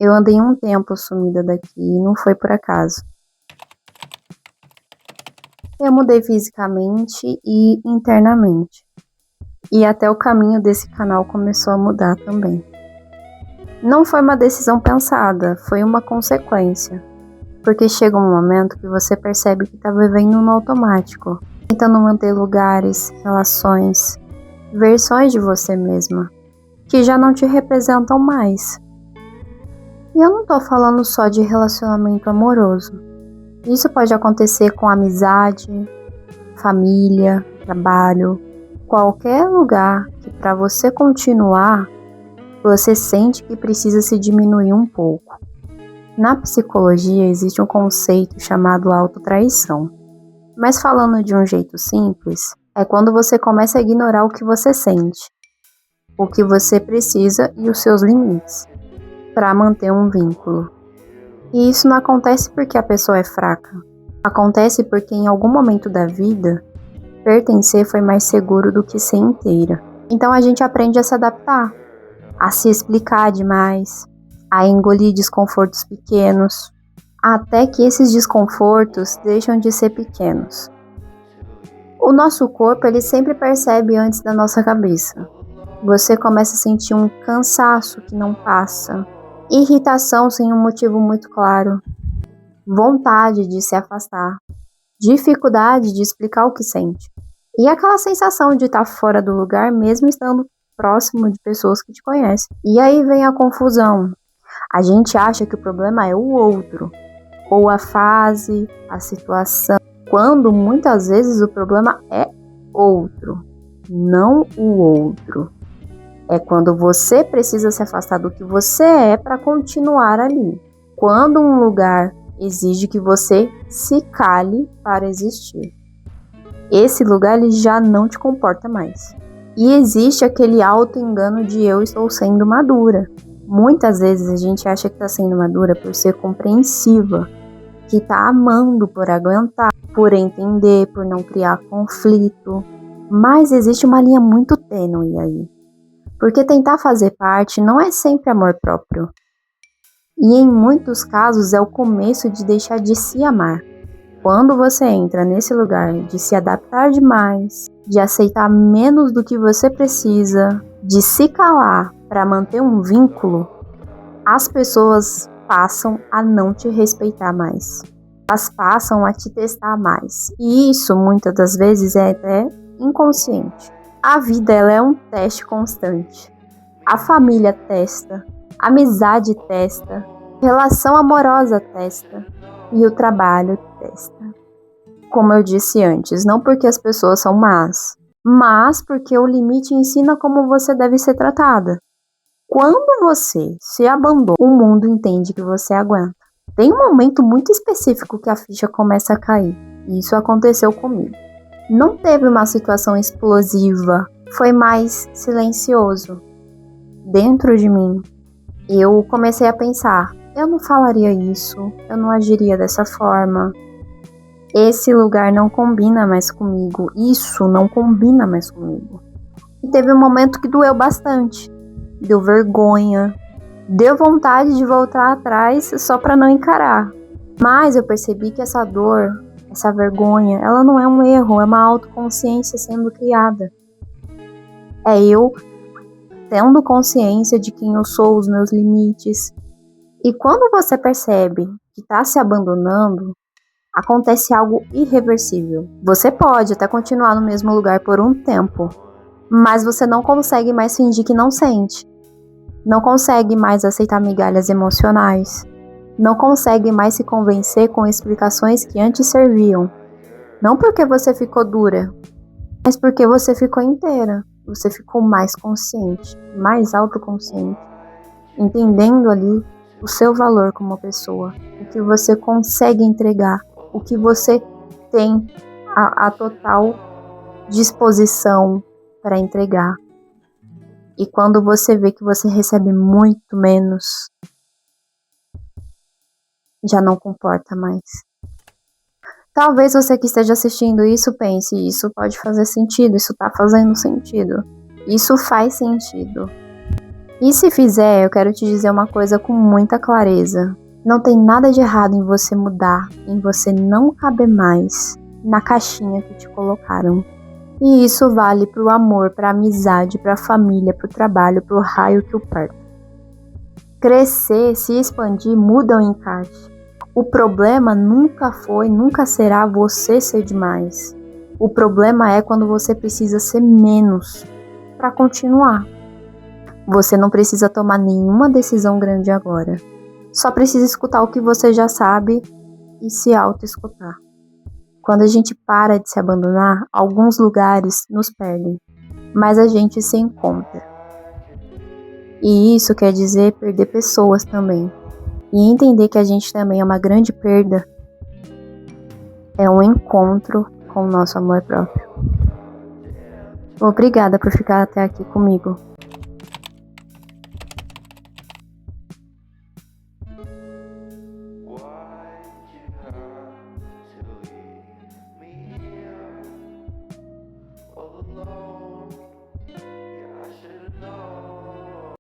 Eu andei um tempo sumida daqui e não foi por acaso. Eu mudei fisicamente e internamente. E até o caminho desse canal começou a mudar também. Não foi uma decisão pensada, foi uma consequência. Porque chega um momento que você percebe que está vivendo no automático, tentando manter lugares, relações, versões de você mesma, que já não te representam mais. E eu não tô falando só de relacionamento amoroso. Isso pode acontecer com amizade, família, trabalho, qualquer lugar que para você continuar, você sente que precisa se diminuir um pouco. Na psicologia existe um conceito chamado autotraição. Mas falando de um jeito simples, é quando você começa a ignorar o que você sente, o que você precisa e os seus limites, para manter um vínculo. E isso não acontece porque a pessoa é fraca. Acontece porque em algum momento da vida, pertencer foi mais seguro do que ser inteira. Então a gente aprende a se adaptar, a se explicar demais, a engolir desconfortos pequenos, até que esses desconfortos deixam de ser pequenos. O nosso corpo, ele sempre percebe antes da nossa cabeça. Você começa a sentir um cansaço que não passa, irritação sem um motivo muito claro, vontade de se afastar, dificuldade de explicar o que sente, e aquela sensação de estar fora do lugar mesmo estando próximo de pessoas que te conhecem. E aí vem a confusão. A gente acha que o problema é o outro, ou a fase, a situação, quando muitas vezes o problema é outro, não o outro. É quando você precisa se afastar do que você é para continuar ali. Quando um lugar exige que você se cale para existir. Esse lugar ele já não te comporta mais. E existe aquele auto-engano de eu estou sendo madura. Muitas vezes a gente acha que está sendo madura por ser compreensiva, que está amando por aguentar, por entender, por não criar conflito. Mas existe uma linha muito tênue aí. Porque tentar fazer parte não é sempre amor próprio. E em muitos casos é o começo de deixar de se amar. Quando você entra nesse lugar de se adaptar demais, de aceitar menos do que você precisa, de se calar para manter um vínculo, as pessoas passam a não te respeitar mais. Elas passam a te testar mais. E isso muitas das vezes é até inconsciente. A vida ela é um teste constante. A família testa, a amizade testa, relação amorosa testa e o trabalho testa. Como eu disse antes, não porque as pessoas são más, mas porque o limite ensina como você deve ser tratada. Quando você se abandona, o mundo entende que você aguenta. Tem um momento muito específico que a ficha começa a cair, e isso aconteceu comigo. Não teve uma situação explosiva, foi mais silencioso. Dentro de mim, eu comecei a pensar, eu não falaria isso, eu não agiria dessa forma. Esse lugar não combina mais comigo, isso não combina mais comigo. E teve um momento que doeu bastante, deu vergonha, deu vontade de voltar atrás só para não encarar. Mas eu percebi que essa dor, essa vergonha, ela não é um erro, é uma autoconsciência sendo criada. É eu tendo consciência de quem eu sou, os meus limites. E quando você percebe que está se abandonando, acontece algo irreversível. Você pode até continuar no mesmo lugar por um tempo, mas você não consegue mais fingir que não sente. Não consegue mais aceitar migalhas emocionais. Não consegue mais se convencer com explicações que antes serviam. Não porque você ficou dura, mas porque você ficou inteira. Você ficou mais consciente, mais autoconsciente, entendendo ali o seu valor como pessoa, o que você consegue entregar, o que você tem a total disposição para entregar. E quando você vê que você recebe muito menos, já não comporta mais. Talvez você que esteja assistindo isso pense, isso pode fazer sentido, isso está fazendo sentido. Isso faz sentido. E se fizer, eu quero te dizer uma coisa com muita clareza. Não tem nada de errado em você mudar, em você não caber mais na caixinha que te colocaram. E isso vale pro amor, pra amizade, pra família, pro trabalho, pro raio que o parta. Crescer, se expandir, muda o encaixe. O problema nunca foi, nunca será você ser demais. O problema é quando você precisa ser menos para continuar. Você não precisa tomar nenhuma decisão grande agora. Só precisa escutar o que você já sabe e se auto-escutar. Quando a gente para de se abandonar, alguns lugares nos perdem, mas a gente se encontra. E isso quer dizer perder pessoas também. E entender que a gente também é uma grande perda é um encontro com o nosso amor próprio. Obrigada por ficar até aqui comigo. All alone.